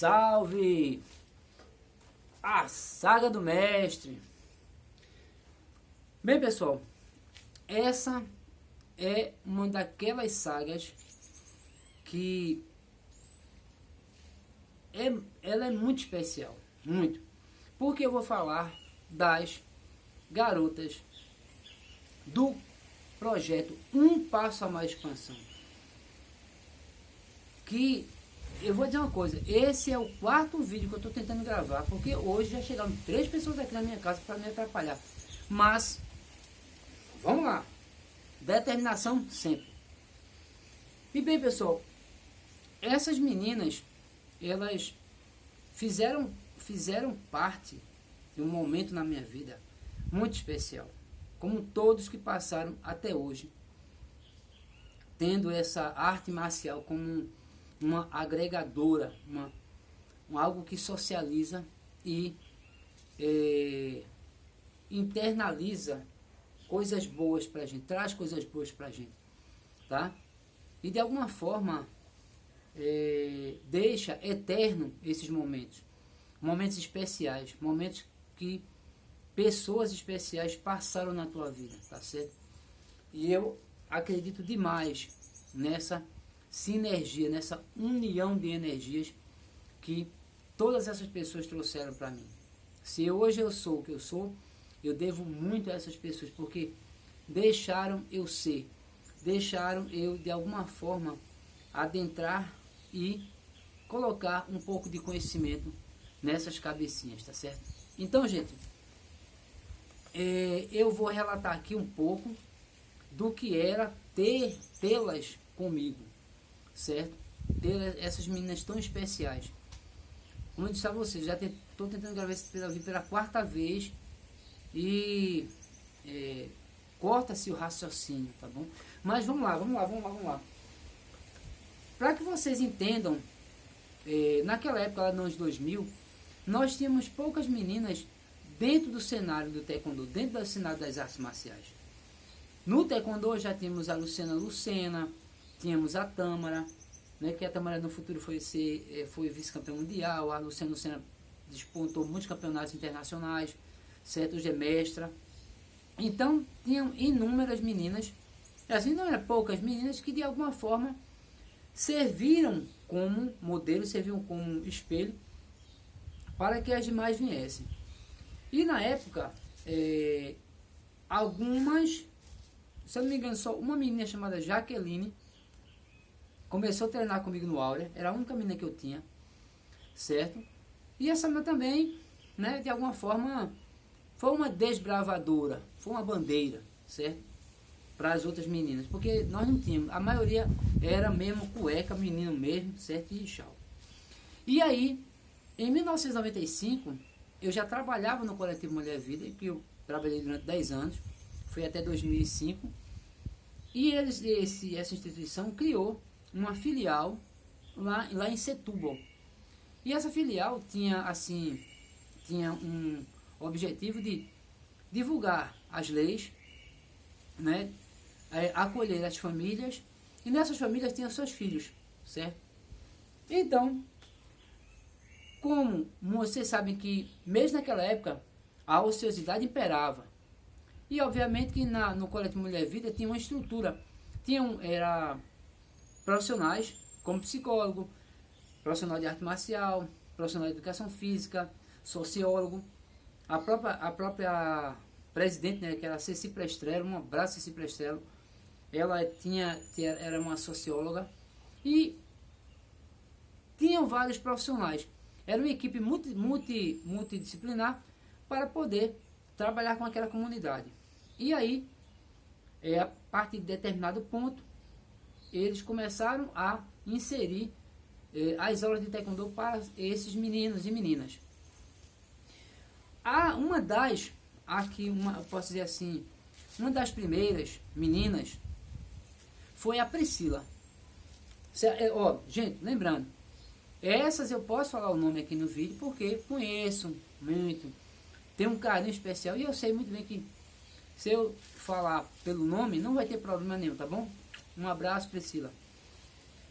Salve! A saga do mestre. Bem, pessoal, essa é uma daquelas sagas que ela é muito especial, muito. Porque eu vou falar das garotas do projeto Um Passo a Mais Expansão. Que eu vou dizer uma coisa, esse é o quarto vídeo que eu estou tentando gravar, porque hoje já chegaram 3 pessoas aqui na minha casa para me atrapalhar. Mas, vamos lá. Determinação sempre. E bem, pessoal, essas meninas, elas fizeram parte de um momento na minha vida muito especial. Como todos que passaram até hoje, tendo essa arte marcial como uma agregadora, algo que socializa e internaliza coisas boas pra gente, traz coisas boas pra gente, tá? E de alguma forma deixa eterno esses momentos especiais, momentos que pessoas especiais passaram na tua vida, tá certo? E eu acredito demais nessa sinergia, nessa união de energias que todas essas pessoas trouxeram para mim. Se hoje eu sou o que eu sou, eu devo muito a essas pessoas, porque deixaram eu ser, deixaram eu de alguma forma adentrar e colocar um pouco de conhecimento nessas cabecinhas, tá certo? Então, gente, eu vou relatar aqui um pouco do que era tê-las comigo, certo? Ter essas meninas tão especiais. Como eu disse a vocês, já estou tentando gravar esse vídeo pela 4ª vez e corta-se o raciocínio, tá bom? Mas vamos lá. Para que vocês entendam, naquela época, lá nos anos 2000, nós tínhamos poucas meninas dentro do cenário do taekwondo, dentro do cenário das artes marciais. No taekwondo já tínhamos a Luciana Lucena, tínhamos a Tâmara, né, que a Tâmara no futuro foi vice-campeã mundial, a Luciana Lucena despontou muitos campeonatos internacionais, certo? Hoje é mestra. Então, tinham inúmeras meninas, assim não eram poucas meninas, que de alguma forma serviram como modelo, serviam como espelho para que as demais viessem. E na época, algumas, se eu não me engano, só uma menina chamada Jaqueline começou a treinar comigo no Áurea, era a única menina que eu tinha, certo? E essa menina também, né, de alguma forma, foi uma desbravadora, foi uma bandeira, certo? Para as outras meninas, porque nós não tínhamos, a maioria era mesmo cueca, menino mesmo, certo? E tchau. E aí, em 1995, eu já trabalhava no Coletivo Mulher Vida, que eu trabalhei durante 10 anos, foi até 2005, e essa instituição criou uma filial lá em Setúbal. E essa filial tinha um objetivo de divulgar as leis, né, acolher as famílias, e nessas famílias tinham seus filhos, certo? Então, como vocês sabem que mesmo naquela época a ociosidade imperava, e obviamente que no Coletivo Mulher Vida tinha uma estrutura, era profissionais como psicólogo, profissional de arte marcial, profissional de educação física, sociólogo, a própria presidente, né, que era a Ceci Prestrello, um abraço Ceci Prestrello, ela era uma socióloga, e tinham vários profissionais, era uma equipe multidisciplinar para poder trabalhar com aquela comunidade. E aí, a partir de determinado ponto, eles começaram a inserir as aulas de taekwondo para esses meninos e meninas. Posso dizer assim, uma das primeiras meninas foi a Priscila. Gente, lembrando, essas eu posso falar o nome aqui no vídeo porque conheço muito, tenho um carinho especial e eu sei muito bem que se eu falar pelo nome não vai ter problema nenhum, tá bom? Um abraço, Priscila.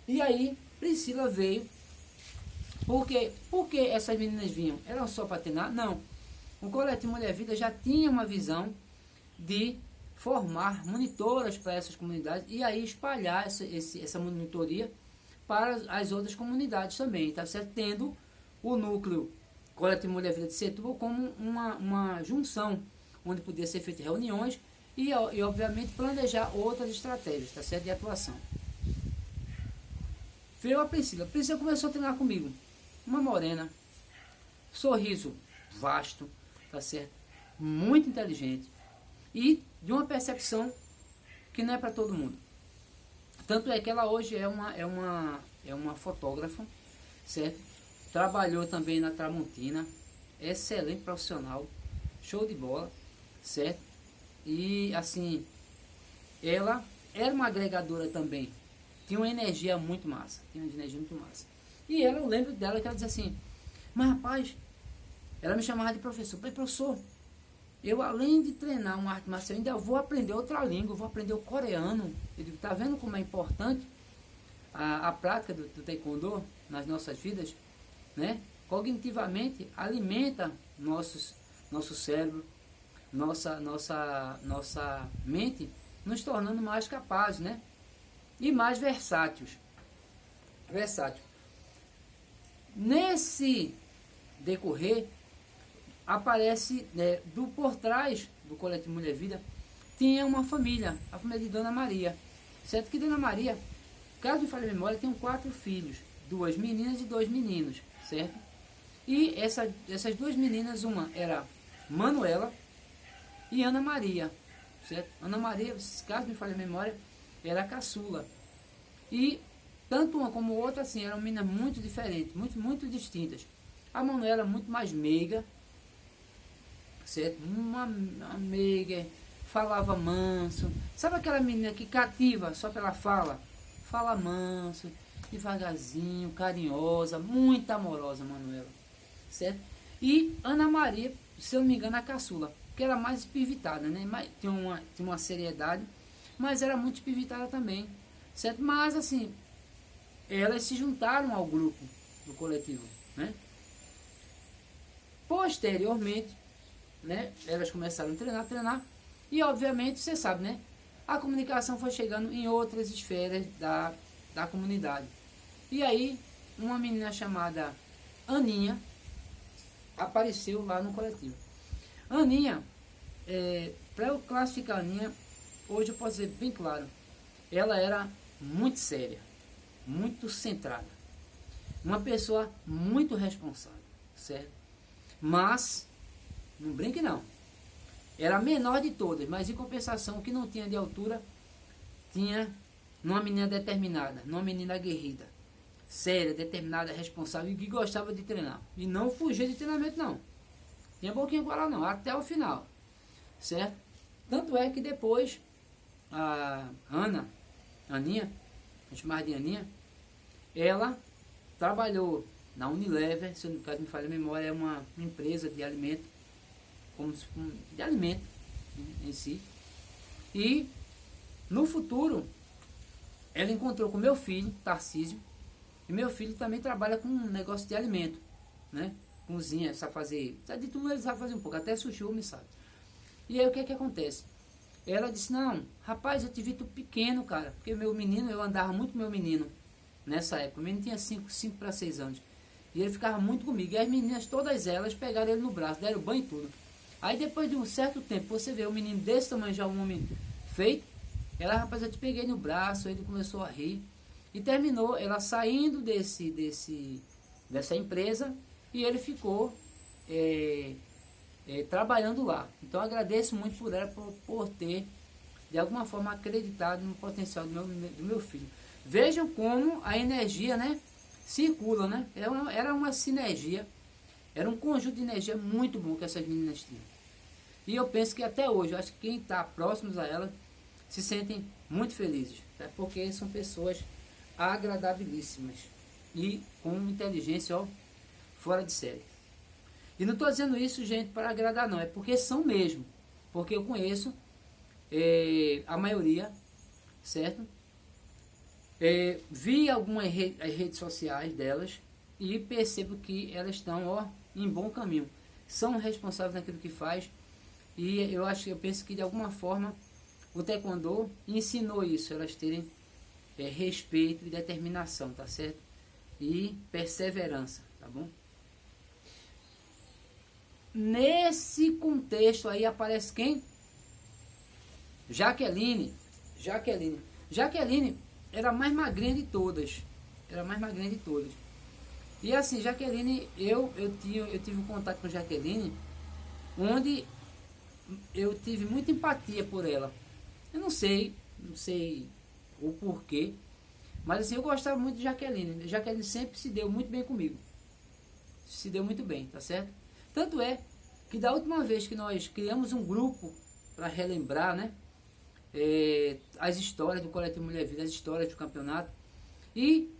E aí, Priscila veio Por que essas meninas vinham? Eram só para treinar? Não. O Coletivo Mulher Vida já tinha uma visão de formar monitoras para essas comunidades e aí espalhar essa monitoria para as outras comunidades também, tá certo? Tendo o núcleo Coletivo Mulher Vida de Setúbal como uma junção, onde podia ser feitas reuniões e obviamente planejar outras estratégias, tá certo? De atuação. Veio a Priscila. Priscila começou a treinar comigo. Uma morena, sorriso vasto, tá certo? Muito inteligente e de uma percepção que não é para todo mundo. Tanto é que ela hoje é uma fotógrafa, certo? Trabalhou também na Tramontina, excelente profissional, show de bola, certo? E assim, ela era uma agregadora também, tinha uma energia muito massa, E ela, eu lembro dela que ela dizia assim, mas rapaz, ela me chamava de professor. Eu falei, professor, eu além de treinar uma arte marcial, ainda vou aprender outra língua, vou aprender o coreano. Eu digo, tá vendo como é importante a prática do taekwondo nas nossas vidas, né? Cognitivamente alimenta nosso cérebro, nossa mente, nos tornando mais capazes, né? E mais versáteis. Nesse decorrer, aparece, por trás do Coletivo Mulher Vida, tinha uma família, a família de Dona Maria. Certo que Dona Maria, caso me falhe a memória, tem 4 filhos, 2 meninas e 2 meninos, certo? E essas 2 meninas, uma era Manuela e Ana Maria, certo? Ana Maria, caso me falhe a memória, era a caçula. E tanto uma como outra, assim, eram meninas muito diferentes, muito distintas. A Manuela muito mais meiga, certo? Uma meiga, falava manso. Sabe aquela menina que cativa só pela fala? Fala manso, devagarzinho, carinhosa, muito amorosa, Manuela, certo? E Ana Maria, se eu não me engano, a caçula, que era mais espivitada, né? Tinha uma seriedade, mas era muito espivitada também, certo? Mas assim, elas se juntaram ao grupo do coletivo, né? Posteriormente, né, elas começaram a treinar, e obviamente, você sabe, né, a comunicação foi chegando em outras esferas da comunidade. E aí, uma menina chamada Aninha apareceu lá no coletivo. Aninha, para eu classificar a Aninha, hoje eu posso dizer bem claro, ela era muito séria, muito centrada, uma pessoa muito responsável, certo? Mas, não brinque não, era a menor de todas, mas em compensação, o que não tinha de altura, tinha numa menina determinada, numa menina aguerrida, séria, determinada, responsável e que gostava de treinar. E não fugia de treinamento não, tinha pouquinho com ela não, até o final, certo? Tanto é que depois, a Aninha, a gente mais de Aninha, ela trabalhou na Unilever, se no caso me falha a memória, é uma empresa de alimento, de alimento em si. E no futuro, ela encontrou com meu filho, Tarcísio, e meu filho também trabalha com um negócio de alimento, né? Cozinha, sabe fazer, sabe de tudo, ele sabe fazer um pouco, até sushi me sabe. E aí o que acontece? Ela disse, não, rapaz, eu te vi tu pequeno, cara, porque meu menino, eu andava muito com meu menino nessa época, o menino tinha 5 para 6 anos, e ele ficava muito comigo, e as meninas, todas elas, pegaram ele no braço, deram banho e tudo. Aí depois de um certo tempo, você vê um menino desse tamanho, já um homem feito, ela, rapaz, eu te peguei no braço, ele começou a rir, e terminou ela saindo dessa empresa, e ele ficou trabalhando lá. Então eu agradeço muito por ela, por ter, de alguma forma, acreditado no potencial do meu filho. Vejam como a energia, né, circula, né? Era uma sinergia, era um conjunto de energia muito bom que essas meninas tinham. E eu penso que até hoje, eu acho que quem está próximo a elas se sentem muito felizes, tá? Porque são pessoas agradabilíssimas e com inteligência, ó, fora de série. E não estou dizendo isso, gente, para agradar não, é porque são mesmo, porque eu conheço a maioria, certo? Vi algumas redes sociais delas e percebo que elas estão, ó, em bom caminho. São responsáveis naquilo que faz, e eu penso que de alguma forma o taekwondo ensinou isso, elas terem respeito e determinação, tá certo? E perseverança, tá bom? Nesse contexto aí aparece quem? Jaqueline. Jaqueline era a mais magrinha de todas. E assim, Jaqueline, eu tive um contato com Jaqueline, onde eu tive muita empatia por ela. Eu não sei o porquê, mas assim, eu gostava muito de Jaqueline. Jaqueline sempre se deu muito bem comigo. Se deu muito bem, tá certo? Tanto é que da última vez que nós criamos um grupo para relembrar, né, as histórias do Coletivo Mulher Vida, as histórias do campeonato, e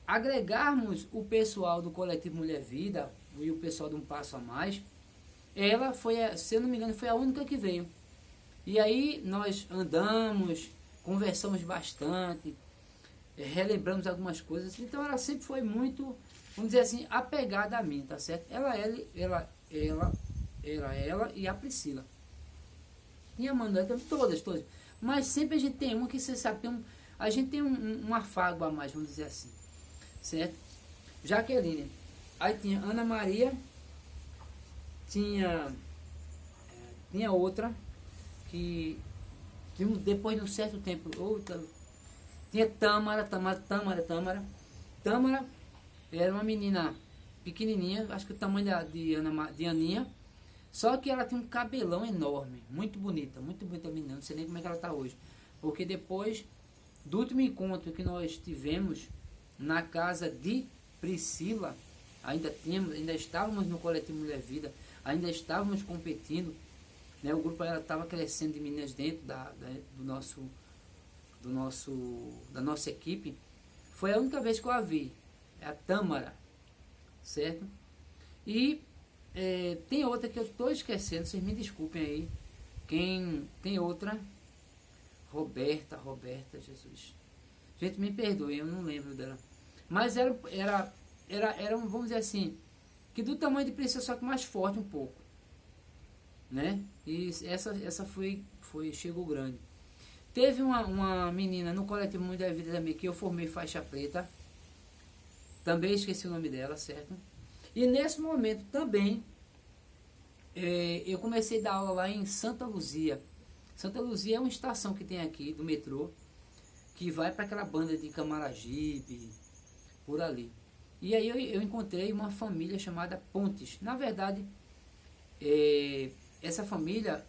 agregarmos o pessoal do Coletivo Mulher Vida e o pessoal de Um Passo a Mais, ela foi, se eu não me engano, foi a única que veio. E aí nós andamos, conversamos bastante, relembramos algumas coisas. Então ela sempre foi muito, vamos dizer assim, apegada a mim, tá certo? Ela e a Priscila. E a Manuela, todas. Mas sempre a gente tem uma que você sabe, a gente tem um afago a mais, vamos dizer assim. Certo? Jaqueline. Aí tinha Ana Maria, tinha outra que depois de um certo tempo, outra, tinha Tâmara era uma menina pequenininha, acho que o tamanho de Aninha, só que ela tinha um cabelão enorme, muito bonita a menina, não sei nem como é que ela está hoje, porque depois do último encontro que nós tivemos na casa de Priscila, ainda estávamos no Coletivo Mulher Vida, ainda estávamos competindo, né? O grupo estava crescendo de meninas dentro da nossa equipe. Foi a única vez que eu a vi, a Tâmara, certo? E tem outra que eu estou esquecendo, vocês me desculpem aí. Tem outra, Roberta, Jesus. Gente, me perdoe, eu não lembro dela. Mas era vamos dizer assim, que do tamanho de Priscila, só que mais forte um pouco, né? E essa chegou grande. Teve uma menina no Coletivo Mulher Vida também, que eu formei faixa preta, também esqueci o nome dela, certo? E nesse momento também eu comecei a dar aula lá em Santa Luzia. Santa Luzia é uma estação que tem aqui do metrô, que vai para aquela banda de Camaragibe, por ali. E aí eu encontrei uma família chamada Pontes. Na verdade, essa família,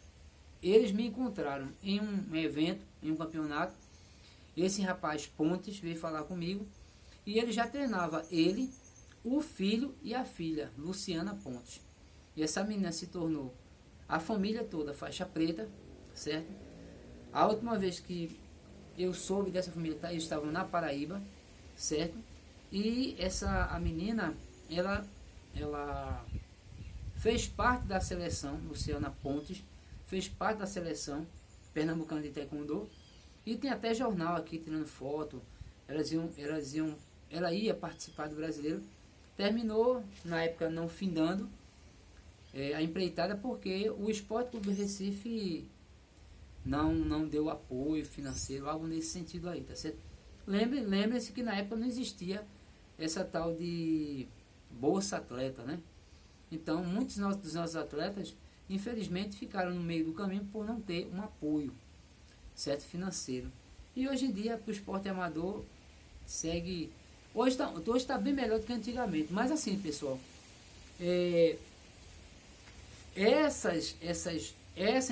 eles me encontraram em um evento, em um campeonato. Esse rapaz Pontes veio falar comigo, e ele já treinava ele, o filho e a filha, Luciana Pontes. E essa menina se tornou a família toda faixa preta, certo? A última vez que eu soube dessa família, eles estavam na Paraíba, certo? E a menina, ela fez parte da seleção, Luciana Pontes, fez parte da seleção pernambucana de taekwondo, e tem até jornal aqui tirando foto. Ela ia participar do brasileiro, terminou na época não findando a empreitada, porque o Esporte Clube do Recife não deu apoio financeiro, algo nesse sentido aí, tá certo? Lembre-se que na época não existia essa tal de Bolsa Atleta, né? Então, muitos dos nossos atletas, infelizmente, ficaram no meio do caminho por não ter um apoio, certo, financeiro. E hoje em dia, para o esporte amador, segue... Hoje está bem melhor do que antigamente. Mas assim, pessoal, essa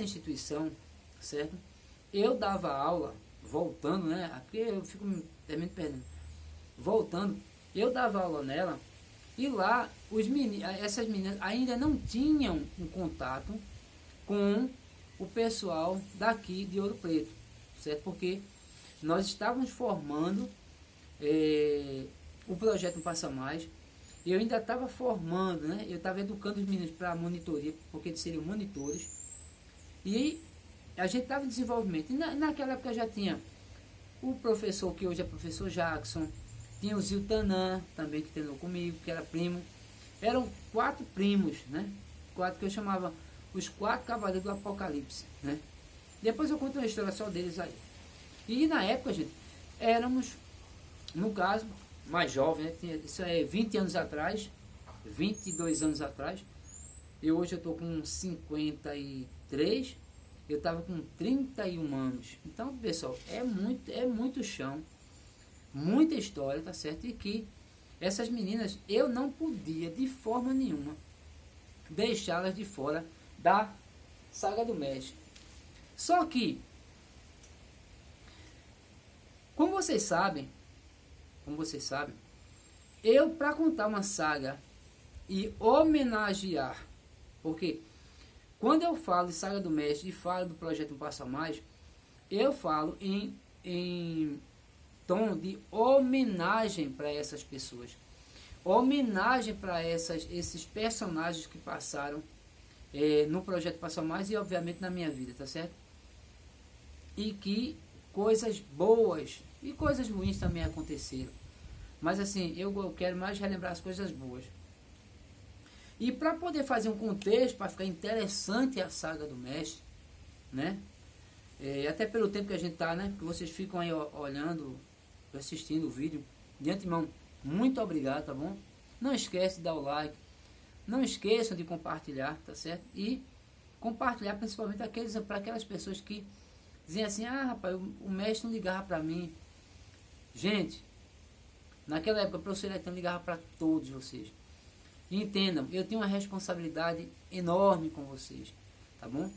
instituição, certo? Eu dava aula, voltando, né? Aqui eu fico me perdendo. Voltando, eu dava aula nela, e lá essas meninas ainda não tinham um contato com o pessoal daqui de Ouro Preto, certo? Porque nós estávamos formando o projeto Um Passo a Mais. Eu ainda estava formando, né? Eu estava educando os meninos para monitoria, porque eles seriam monitores. E a gente estava em desenvolvimento. E naquela época já tinha o professor, que hoje é professor Jackson, Tinha o Ziltanã também, que treinou comigo, que era primo. Eram 4 primos, né? 4 que eu chamava os 4 cavaleiros do Apocalipse, né? Depois eu conto uma história só deles aí. E na época, gente, éramos, no caso, mais jovem, né? Isso é 20 anos atrás, 22 anos atrás. Hoje eu estou com 53, eu estava com 31 anos. Então, pessoal, é muito chão, muita história, tá certo? E que essas meninas, eu não podia de forma nenhuma deixá-las de fora da saga do mestre. Só que, como vocês sabem, eu, para contar uma saga e homenagear, porque quando eu falo de saga do mestre e falo do projeto Um Passo a Mais, eu falo em tom de homenagem para essas pessoas, homenagem para esses personagens que passaram no projeto Passo a Mais e obviamente na minha vida, tá certo? E que coisas boas e coisas ruins também aconteceram, mas assim, eu quero mais relembrar as coisas boas. E para poder fazer um contexto, para ficar interessante a saga do mestre, né? Até pelo tempo que a gente está, né? Que vocês ficam aí olhando, assistindo o vídeo. De antemão, muito obrigado, tá bom? Não esquece de dar o like. Não esqueçam de compartilhar, tá certo? E compartilhar principalmente para aquelas pessoas que dizem assim, ah, rapaz, o mestre não ligava para mim. Gente, naquela época o professor Eletão ligava para todos vocês. E entendam, eu tenho uma responsabilidade enorme com vocês, tá bom?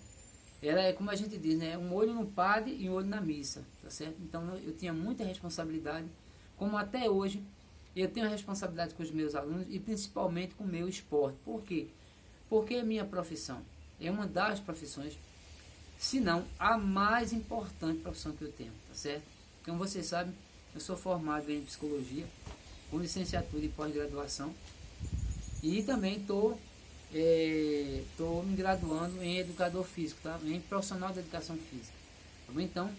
É como a gente diz, né? Um olho no padre e um olho na missa, tá certo? Então eu tinha muita responsabilidade, como até hoje eu tenho responsabilidade com os meus alunos e principalmente com o meu esporte. Por quê? Porque é minha profissão, é uma das profissões, se não a mais importante profissão que eu tenho, tá certo? Como vocês sabem, eu sou formado em psicologia, com licenciatura e pós-graduação. E também estou me graduando em educador físico, tá? Em profissional de educação física. Tá bom? Então,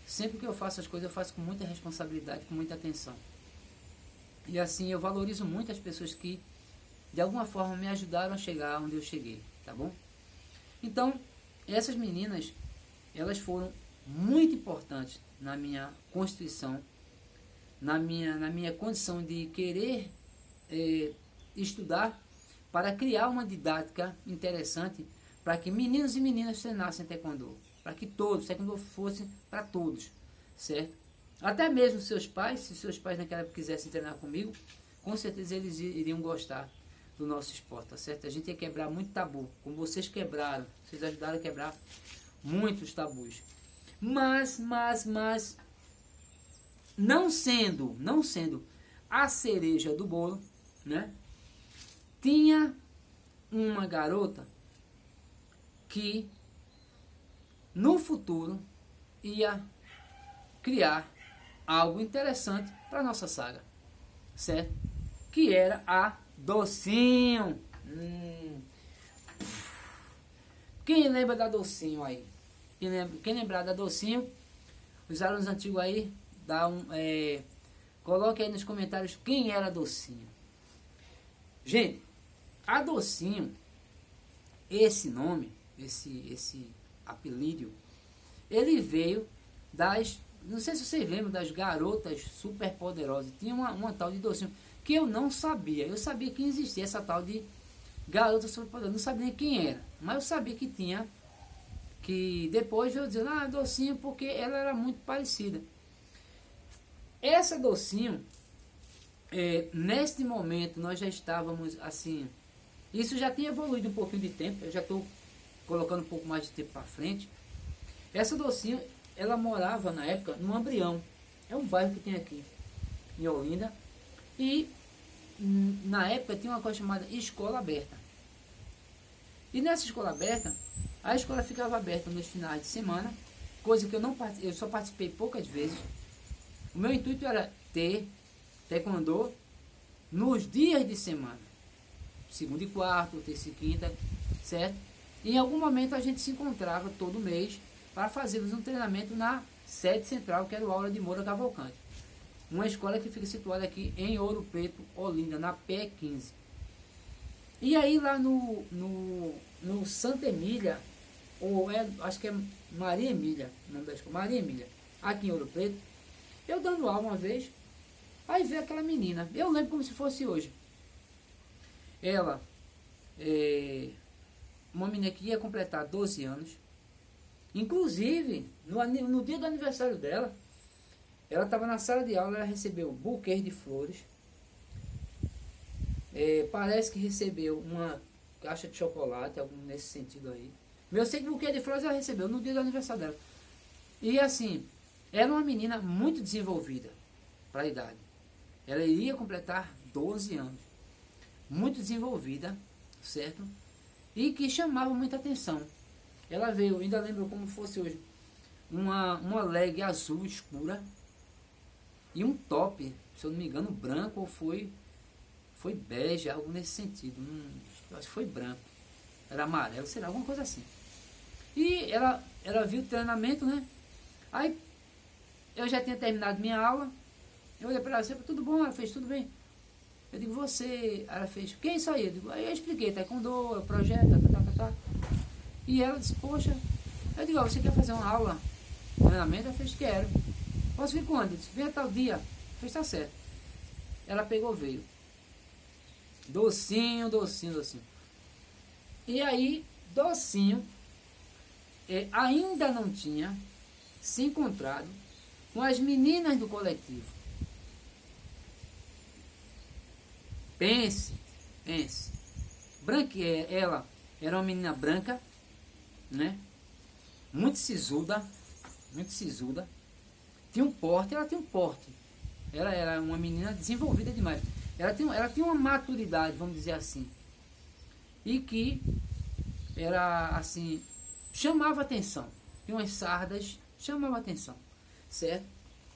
sempre que eu faço as coisas, eu faço com muita responsabilidade, com muita atenção. E assim, eu valorizo muito as pessoas que, de alguma forma, me ajudaram a chegar onde eu cheguei. Tá bom? Então, essas meninas, elas foram muito importantes na minha constituição, na minha condição de querer estudar para criar uma didática interessante para que meninos e meninas treinassem taekwondo, para que todos, taekwondo fosse para todos, certo? Até mesmo seus pais, se seus pais naquela época quisessem treinar comigo, com certeza eles iriam gostar do nosso esporte, tá certo? A gente ia quebrar muito tabu, como vocês quebraram, vocês ajudaram a quebrar muitos tabus. Mas não sendo a cereja do bolo, né? Tinha uma garota que no futuro ia criar algo interessante para nossa saga, certo? Que era a Docinho. Quem lembra da Docinho aí? Quem lembrar da Docinho, os alunos antigos aí, coloque aí nos comentários quem era a Docinho. Gente, a Docinho, esse nome, esse apelido, ele veio das, não sei se vocês lembram, das garotas super poderosas. Tinha uma tal de Docinho, que eu não sabia. Eu sabia que existia essa tal de garota super poderosa, não sabia nem quem era. Mas eu sabia que tinha, que depois eu dizia, Docinho, porque ela era muito parecida. Essa Docinho, neste momento, nós já estávamos assim, isso já tinha evoluído um pouquinho de tempo, eu já estou colocando um pouco mais de tempo para frente. Essa Docinho, ela morava na época no Ambrião, é um bairro que tem aqui em Olinda, e na época tinha uma coisa chamada Escola Aberta. E nessa Escola Aberta, a escola ficava aberta nos finais de semana, coisa que eu só participei poucas vezes. O meu intuito era ter taekwondo nos dias de semana, segunda e quarta, terça e quinta, certo? E em algum momento a gente se encontrava todo mês para fazermos um treinamento na sede central, que era o Aula de Moura Cavalcante. uma escola que fica situada aqui em Ouro Preto, Olinda, na PE15. E aí lá no Santa Emília, acho que é Maria Emília, o nome da escola, Maria Emília, aqui em Ouro Preto, eu dando aula uma vez, aí veio aquela menina, eu lembro como se fosse hoje. Ela, uma menina que ia completar 12 anos, inclusive, no dia do aniversário dela, ela estava na sala de aula, ela recebeu buquês de flores, parece que recebeu uma caixa de chocolate, algo nesse sentido aí. Eu sei que buquê de flores ela recebeu no dia do aniversário dela. E assim, era uma menina muito desenvolvida para a idade. Ela iria completar 12 anos. Muito desenvolvida, certo? E que chamava muita atenção. Ela veio, ainda lembro como fosse hoje, uma leg azul escura e um top, se eu não me engano, branco, ou foi bege, algo nesse sentido. Acho que foi branco. Era amarelo, sei lá, alguma coisa assim. E ela viu o treinamento, né? Aí eu já tinha terminado minha aula. Eu olhei para ela, disse, tudo bom? Ela fez, tudo bem. Eu digo, você... Ela fez, quem é isso aí? Aí eu expliquei, taekwondo, é o projeto, tá. E ela disse, poxa, eu digo, você quer fazer uma aula? Treinamento? Ela fez, quero. Posso vir quando? Eu disse, venha tal dia. Eu fez, tá certo. Ela pegou, veio. Docinho. E aí, Docinho ainda não tinha se encontrado com as meninas do coletivo. Pense. Ela era uma menina branca, né? Muito sisuda. Tinha um porte, ela tinha um porte. Ela era uma menina desenvolvida demais. Ela tinha uma maturidade, vamos dizer assim. E que era assim, chamava atenção. Tinha umas sardas, chamava atenção. Certo?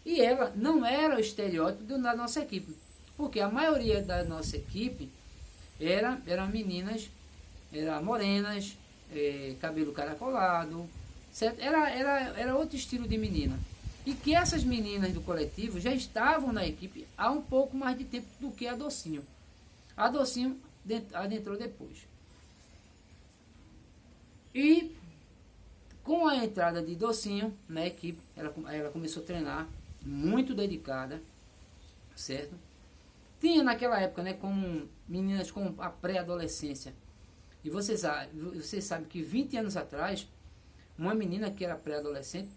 E ela não era o estereótipo da nossa equipe. Porque a maioria da nossa equipe eram meninas, eram morenas, cabelo caracolado, certo? Era outro estilo de menina. E que essas meninas do coletivo já estavam na equipe há um pouco mais de tempo do que a Docinho. A Docinho adentrou depois. E com a entrada de Docinho na equipe, ela começou a treinar, muito dedicada, certo? Tinha naquela época, né, como meninas com a pré-adolescência. E você sabe que 20 anos atrás, uma menina que era pré-adolescente,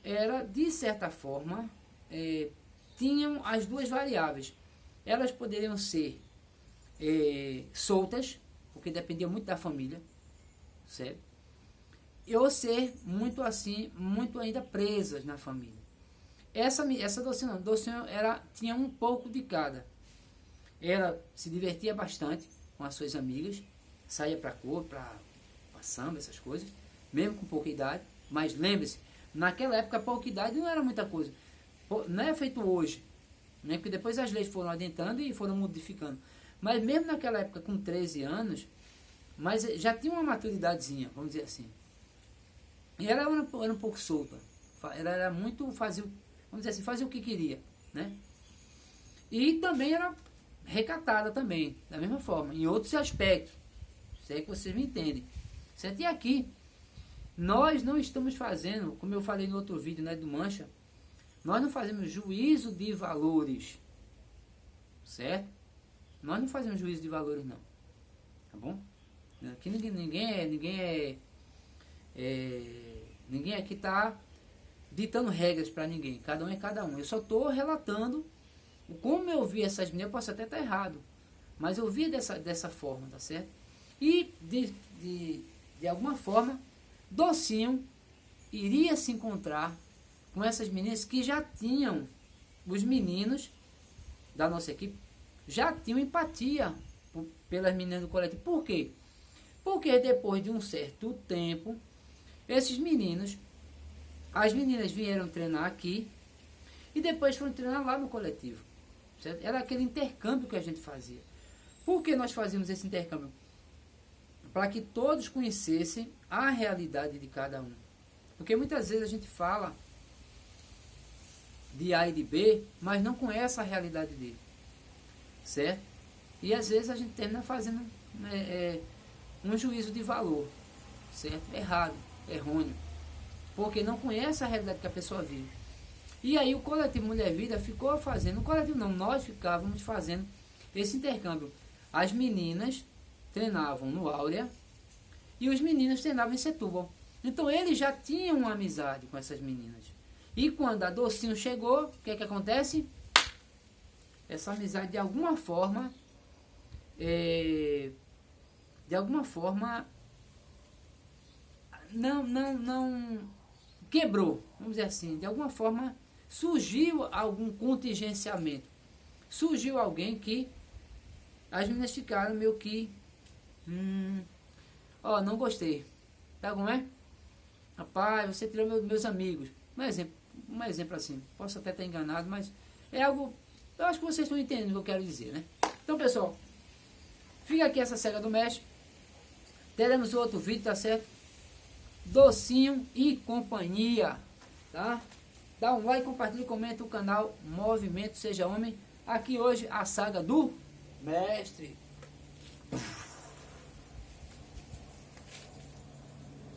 era, de certa forma, tinham as duas variáveis. Elas poderiam ser soltas, porque dependia muito da família, certo? Ou ser muito assim, muito ainda presas na família. Essa Docinho não. Docinho tinha um pouco de cada. Ela se divertia bastante com as suas amigas, saía para cor, para samba, essas coisas, mesmo com pouca idade. Mas lembre-se, naquela época pouca idade não era muita coisa. Não é feito hoje, né? Porque depois as leis foram adentrando e foram modificando. Mas mesmo naquela época, com 13 anos, mas já tinha uma maturidadezinha, vamos dizer assim. E ela era um pouco solta. Ela era muito, vamos dizer assim, fazia o que queria, né? E também era recatada também, da mesma forma, em outros aspectos. Sei que vocês me entendem. Certo? E aqui, nós não estamos fazendo, como eu falei no outro vídeo, né, do Mancha, nós não fazemos juízo de valores. Certo? Nós não fazemos juízo de valores, não. Tá bom? Aqui ninguém aqui está ditando regras para ninguém. Cada um é cada um. Eu só estou relatando como eu vi essas meninas. Eu posso até estar errado, mas eu vi dessa forma, tá certo? E de alguma forma, Docinho iria se encontrar com essas meninas que já tinham, os meninos da nossa equipe, já tinham empatia pelas meninas do coletivo. Por quê? Porque depois de um certo tempo, esses meninos, as meninas vieram treinar aqui e depois foram treinar lá no coletivo. Certo? Era aquele intercâmbio que a gente fazia. Por que nós fazíamos esse intercâmbio? Para que todos conhecessem a realidade de cada um. Porque muitas vezes a gente fala de A e de B, mas não conhece a realidade dele, certo? E às vezes a gente termina fazendo um juízo de valor, certo? Errado, errôneo, porque não conhece a realidade que a pessoa vive. E aí o coletivo Mulher Vida ficou fazendo, o coletivo não, nós ficávamos fazendo esse intercâmbio. As meninas treinavam no Áurea e os meninos treinavam em Setúbal. Então eles já tinham uma amizade com essas meninas. E quando a Docinho chegou, o que é que acontece? Essa amizade de alguma forma não quebrou, vamos dizer assim, de alguma forma surgiu algum contingenciamento, surgiu alguém que as meninas ficaram meio que não gostei, tá como é? Rapaz, você tirou meus amigos, um exemplo assim, posso até estar enganado, mas é algo, eu acho que vocês estão entendendo o que eu quero dizer, né? Então pessoal, fica aqui essa cega do mestre, teremos outro vídeo, tá certo? Docinho e companhia, tá? Dá um like, compartilha e comenta o canal Movimento Seja Homem. Aqui hoje a saga do mestre.